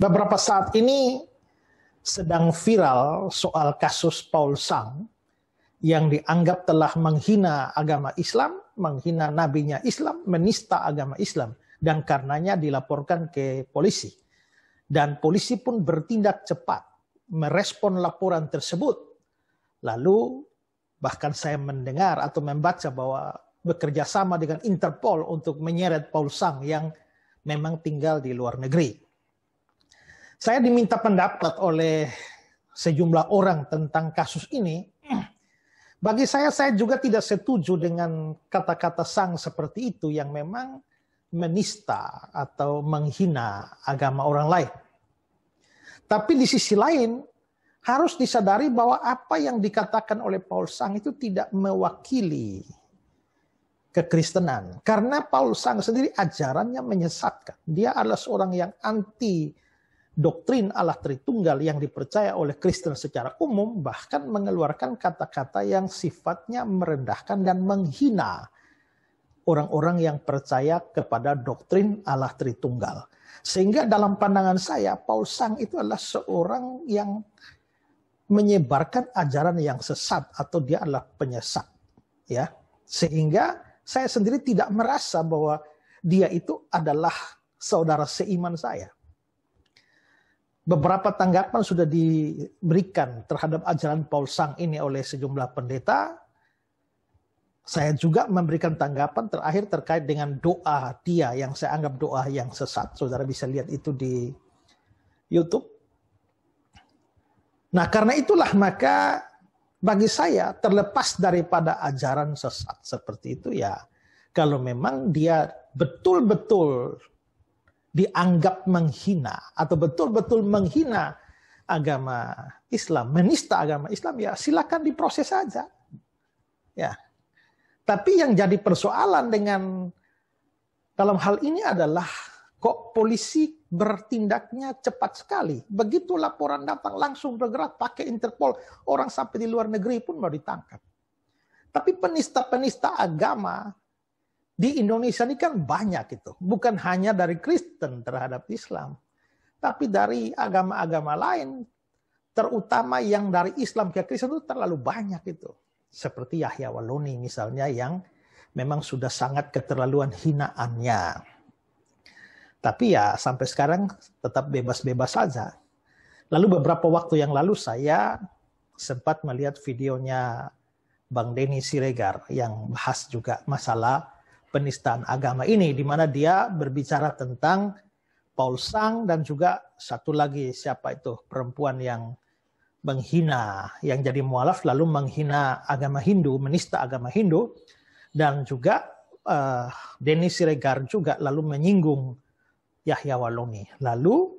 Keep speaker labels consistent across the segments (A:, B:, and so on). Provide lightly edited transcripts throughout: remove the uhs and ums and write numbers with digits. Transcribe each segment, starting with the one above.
A: Beberapa saat ini sedang viral soal kasus Paul Sang yang dianggap telah menghina agama Islam, menghina nabinya Islam, menista agama Islam, dan karenanya dilaporkan ke polisi. Dan polisi pun bertindak cepat merespon laporan tersebut. Lalu bahkan saya mendengar atau membaca bahwa bekerja sama dengan Interpol untuk menyeret Paul Sang yang memang tinggal di luar negeri. Saya diminta pendapat oleh sejumlah orang tentang kasus ini. Bagi saya juga tidak setuju dengan kata-kata Sang seperti itu yang memang menista atau menghina agama orang lain. Tapi di sisi lain harus disadari bahwa apa yang dikatakan oleh Paul Sang itu tidak mewakili kekristenan. Karena Paul Sang sendiri ajarannya menyesatkan. Dia adalah seorang yang anti doktrin Allah Tritunggal yang dipercaya oleh Kristen secara umum, bahkan mengeluarkan kata-kata yang sifatnya merendahkan dan menghina orang-orang yang percaya kepada doktrin Allah Tritunggal. Sehingga dalam pandangan saya, Paul Sang itu adalah seorang yang menyebarkan ajaran yang sesat atau dia adalah penyesat. Ya, sehingga saya sendiri tidak merasa bahwa dia itu adalah saudara seiman saya. Beberapa tanggapan sudah diberikan terhadap ajaran Paul Sang ini oleh sejumlah pendeta. Saya juga memberikan tanggapan terakhir terkait dengan doa dia yang saya anggap doa yang sesat. Saudara bisa lihat itu di YouTube. Nah, karena itulah maka bagi saya terlepas daripada ajaran sesat seperti itu ya, kalau memang dia betul-betul dianggap menghina atau betul-betul menghina agama Islam, menista agama Islam, ya silakan diproses saja. Ya. Tapi yang jadi persoalan dengan dalam hal ini adalah kok polisi bertindaknya cepat sekali. Begitu laporan datang langsung bergerak pakai Interpol, orang sampai di luar negeri pun mau ditangkap. Tapi penista-penista agama di Indonesia ini kan banyak itu. Bukan hanya dari Kristen terhadap Islam. Tapi dari agama-agama lain. Terutama yang dari Islam ke Kristen itu terlalu banyak itu. Seperti Yahya Waloni misalnya yang memang sudah sangat keterlaluan hinaannya. Tapi ya sampai sekarang tetap bebas-bebas saja. Lalu beberapa waktu yang lalu saya sempat melihat videonya Bang Denny Siregar yang bahas juga masalah penistaan agama ini, di mana dia berbicara tentang Paul Sang dan juga satu lagi siapa itu perempuan yang menghina, yang jadi mualaf lalu menghina agama Hindu, menista agama Hindu, dan juga Denny Siregar juga lalu menyinggung Yahya Waloni. Lalu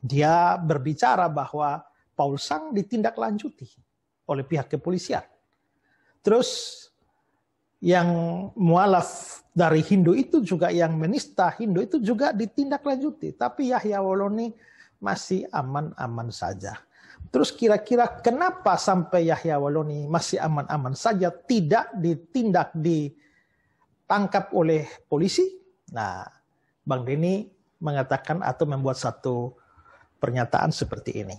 A: dia berbicara bahwa Paul Sang ditindaklanjuti oleh pihak kepolisian. Terus yang mualaf dari Hindu itu juga yang menista Hindu itu juga ditindaklanjuti. Tapi Yahya Waloni masih aman-aman saja. Terus kira-kira kenapa sampai Yahya Waloni masih aman-aman saja, tidak ditangkap oleh polisi? Nah, Bang Denny mengatakan atau membuat satu pernyataan seperti ini.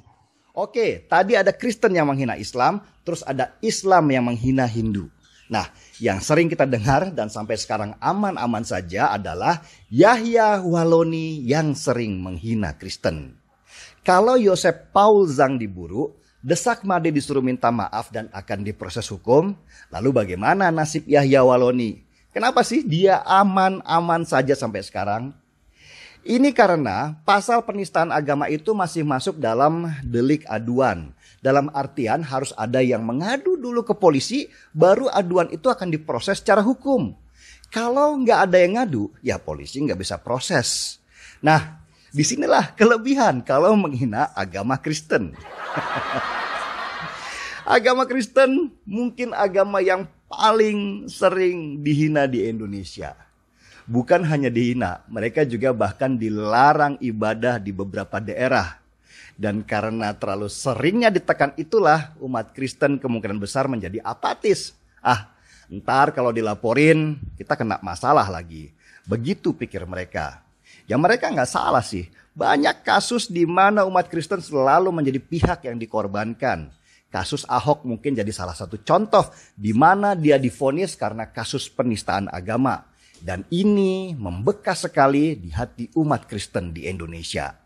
B: Oke, tadi ada Kristen yang menghina Islam, terus ada Islam yang menghina Hindu. Nah, yang sering kita dengar dan sampai sekarang aman-aman saja adalah Yahya Waloni yang sering menghina Kristen. Kalau Yosef Paul Sang diburu, Desak Made disuruh minta maaf dan akan diproses hukum, lalu bagaimana nasib Yahya Waloni? Kenapa sih dia aman-aman saja sampai sekarang? Ini karena pasal penistaan agama itu masih masuk dalam delik aduan. Dalam artian harus ada yang mengadu dulu ke polisi, baru aduan itu akan diproses secara hukum. Kalau nggak ada yang ngadu, ya polisi nggak bisa proses. Nah, disinilah kelebihan kalau menghina agama Kristen. Agama Kristen mungkin agama yang paling sering dihina di Indonesia. Bukan hanya dihina, mereka juga bahkan dilarang ibadah di beberapa daerah. Dan karena terlalu seringnya ditekan itulah umat Kristen kemungkinan besar menjadi apatis. Ntar kalau dilaporin kita kena masalah lagi. Begitu pikir mereka. Ya mereka nggak salah sih. Banyak kasus di mana umat Kristen selalu menjadi pihak yang dikorbankan. Kasus Ahok mungkin jadi salah satu contoh di mana dia divonis karena kasus penistaan agama. Dan ini membekas sekali di hati umat Kristen di Indonesia.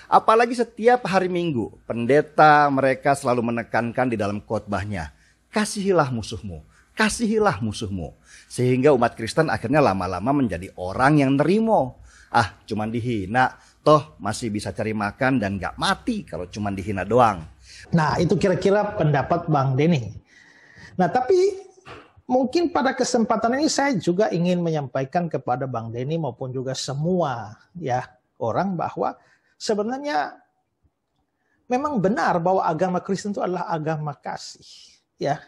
B: Apalagi setiap hari Minggu, pendeta mereka selalu menekankan di dalam khotbahnya, kasihilah musuhmu, kasihilah musuhmu. Sehingga umat Kristen akhirnya lama-lama menjadi orang yang nerimo. Cuman dihina, toh masih bisa cari makan dan gak mati kalau cuman dihina doang.
A: Nah, itu kira-kira pendapat Bang Denny. Nah, tapi mungkin pada kesempatan ini saya juga ingin menyampaikan kepada Bang Denny maupun juga semua orang bahwa sebenarnya memang benar bahwa agama Kristen itu adalah agama kasih. Ya,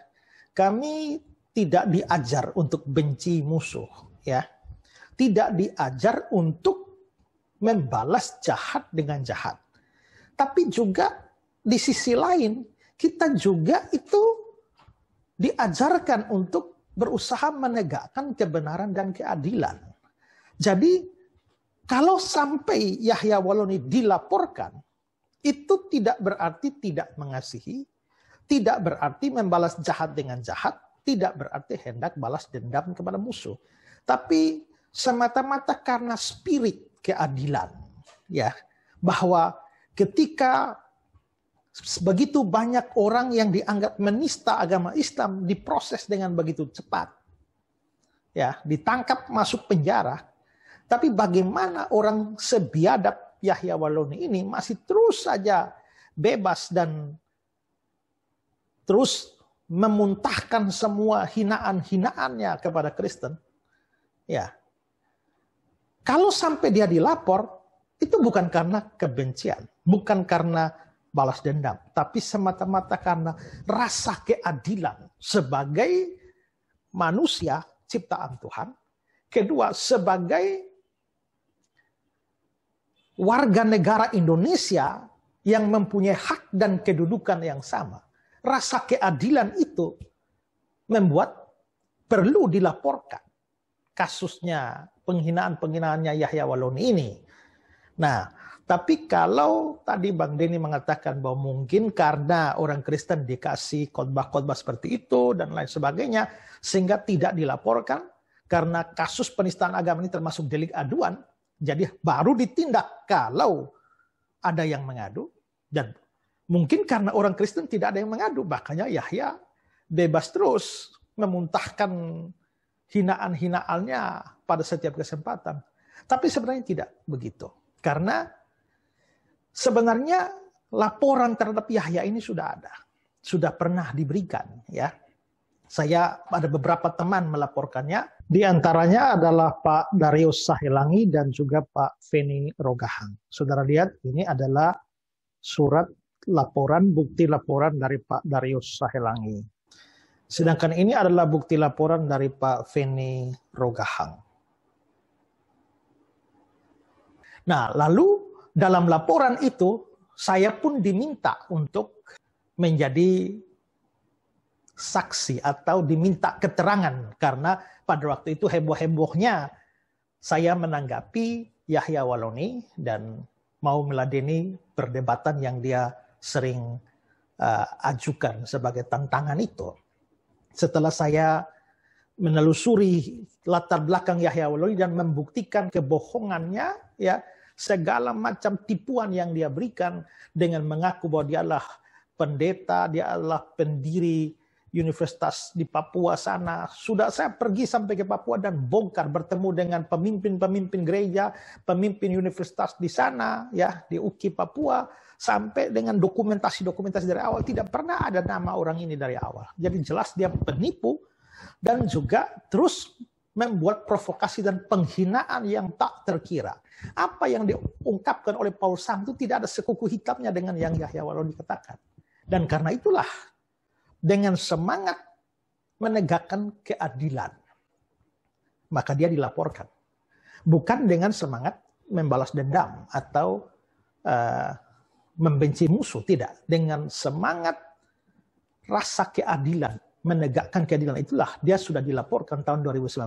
A: kami tidak diajar untuk benci musuh. Ya, tidak diajar untuk membalas jahat dengan jahat. Tapi juga di sisi lain kita juga itu diajarkan untuk berusaha menegakkan kebenaran dan keadilan. Jadi kalau sampai Yahya Waloni dilaporkan, itu tidak berarti tidak mengasihi, tidak berarti membalas jahat dengan jahat, tidak berarti hendak balas dendam kepada musuh. Tapi semata-mata karena spirit keadilan, bahwa ketika begitu banyak orang yang dianggap menista agama Islam diproses dengan begitu cepat, ditangkap masuk penjara, tapi bagaimana orang sebiadab Yahya Waloni ini masih terus saja bebas dan terus memuntahkan semua hinaan-hinaannya kepada Kristen. Kalau sampai dia dilapor, itu bukan karena kebencian, bukan karena balas dendam, tapi semata-mata karena rasa keadilan sebagai manusia ciptaan Tuhan. Kedua, sebagai warga negara Indonesia yang mempunyai hak dan kedudukan yang sama. Rasa keadilan itu membuat perlu dilaporkan kasusnya penghinaan-penghinaannya Yahya Waloni ini. Nah, tapi kalau tadi Bang Denny mengatakan bahwa mungkin karena orang Kristen dikasih khotbah-khotbah seperti itu dan lain sebagainya, sehingga tidak dilaporkan, karena kasus penistaan agama ini termasuk delik aduan, jadi baru ditindak kalau ada yang mengadu. Dan mungkin karena orang Kristen tidak ada yang mengadu, makanya Yahya bebas terus memuntahkan hinaan-hinaannya pada setiap kesempatan. Tapi sebenarnya tidak begitu. Karena sebenarnya laporan terhadap Yahya ini sudah ada. Sudah pernah diberikan. Saya ada beberapa teman melaporkannya. Di antaranya adalah Pak Darius Sahelangi dan juga Pak Feni Rogahang. Saudara lihat, ini adalah surat laporan, bukti laporan dari Pak Darius Sahelangi. Sedangkan ini adalah bukti laporan dari Pak Feni Rogahang. Nah, lalu dalam laporan itu, saya pun diminta untuk menjadi saksi atau diminta keterangan. Karena pada waktu itu heboh-hebohnya saya menanggapi Yahya Waloni dan mau meladeni perdebatan yang dia sering ajukan sebagai tantangan itu. Setelah saya menelusuri latar belakang Yahya Waloni dan membuktikan kebohongannya, segala macam tipuan yang dia berikan dengan mengaku bahwa dia adalah pendeta, dia adalah pendiri universitas di Papua sana. Sudah saya pergi sampai ke Papua dan bongkar, bertemu dengan pemimpin-pemimpin gereja, pemimpin universitas di sana, di UKI Papua, sampai dengan dokumentasi-dokumentasi dari awal. Tidak pernah ada nama orang ini dari awal. Jadi jelas dia penipu dan juga terus membuat provokasi dan penghinaan yang tak terkira. Apa yang diungkapkan oleh Paul Sam itu tidak ada sekuku hitamnya dengan yang Yahya Waloni katakan. Dan karena itulah, dengan semangat menegakkan keadilan, maka dia dilaporkan. Bukan dengan semangat membalas dendam atau membenci musuh, tidak. Dengan semangat rasa keadilan, menegakkan keadilan, itulah dia sudah dilaporkan tahun 2019.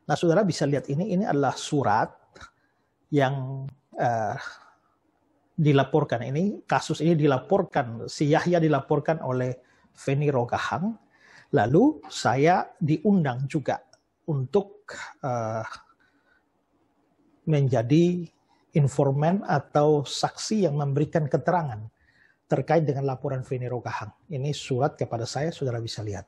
A: Nah, saudara bisa lihat ini adalah surat yang dilaporkan ini, kasus ini dilaporkan, si Yahya dilaporkan oleh Feni Rogahang, lalu saya diundang juga untuk menjadi informan atau saksi yang memberikan keterangan terkait dengan laporan Feni Rogahang. Ini surat kepada saya, saudara bisa lihat.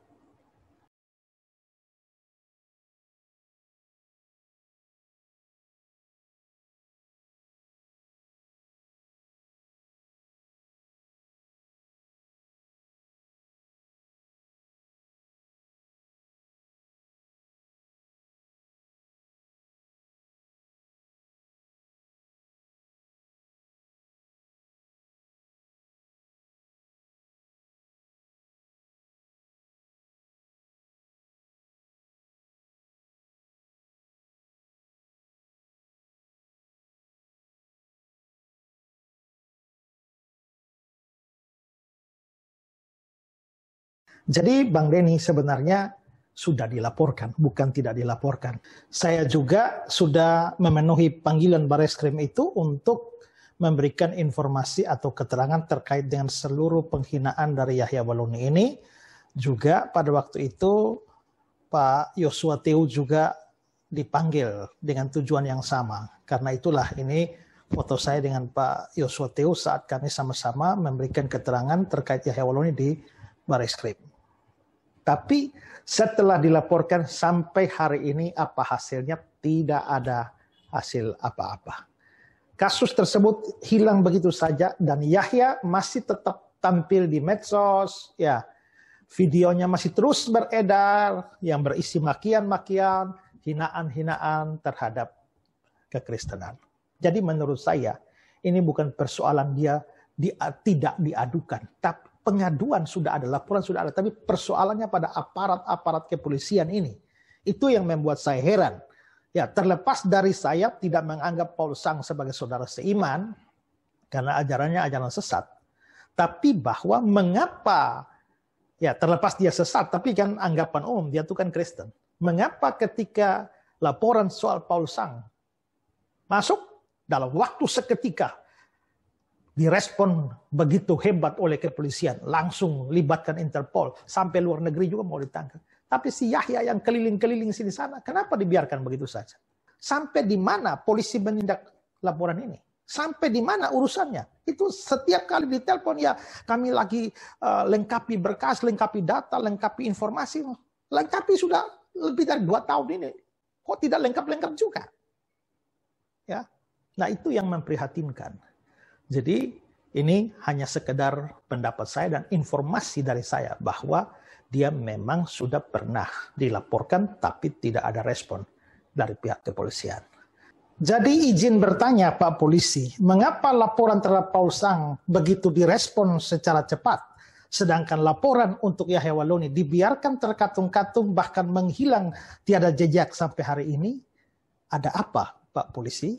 A: Jadi Bang Denny sebenarnya sudah dilaporkan, bukan tidak dilaporkan. Saya juga sudah memenuhi panggilan Bareskrim itu untuk memberikan informasi atau keterangan terkait dengan seluruh penghinaan dari Yahya Waloni ini. Juga pada waktu itu Pak Yosua Teu juga dipanggil dengan tujuan yang sama. Karena itulah ini foto saya dengan Pak Yosua Teu saat kami sama-sama memberikan keterangan terkait Yahya Waloni di Bareskrim. Tapi setelah dilaporkan sampai hari ini apa hasilnya? Tidak ada hasil apa-apa. Kasus tersebut hilang begitu saja dan Yahya masih tetap tampil di medsos, ya. Videonya masih terus beredar yang berisi makian-makian, hinaan-hinaan terhadap kekristenan. Jadi menurut saya ini bukan persoalan dia tidak diadukan, tapi pengaduan sudah ada, laporan sudah ada, tapi persoalannya pada aparat-aparat kepolisian ini. Itu yang membuat saya heran. Ya, terlepas dari saya tidak menganggap Paul Sang sebagai saudara seiman, karena ajarannya ajaran sesat. Tapi bahwa mengapa, ya terlepas dia sesat, tapi kan anggapan umum, dia itu kan Kristen. Mengapa ketika laporan soal Paul Sang masuk dalam waktu seketika, direspon begitu hebat oleh kepolisian, langsung libatkan Interpol, sampai luar negeri juga mau ditangkap. Tapi si Yahya yang keliling-keliling sini sana, kenapa dibiarkan begitu saja? Sampai di mana polisi menindak laporan ini? Sampai di mana urusannya? Itu setiap kali ditelepon, ya kami lagi lengkapi berkas, lengkapi data, lengkapi informasi. Lengkapi sudah lebih dari 2 tahun ini. Kok tidak lengkap-lengkap juga? Ya, nah itu yang memprihatinkan. Jadi ini hanya sekedar pendapat saya dan informasi dari saya bahwa dia memang sudah pernah dilaporkan tapi tidak ada respon dari pihak kepolisian. Jadi izin bertanya Pak Polisi, mengapa laporan terhadap Paul Sang begitu direspon secara cepat, sedangkan laporan untuk Yahya Waloni dibiarkan terkatung-katung bahkan menghilang tiada jejak sampai hari ini? Ada apa Pak Polisi?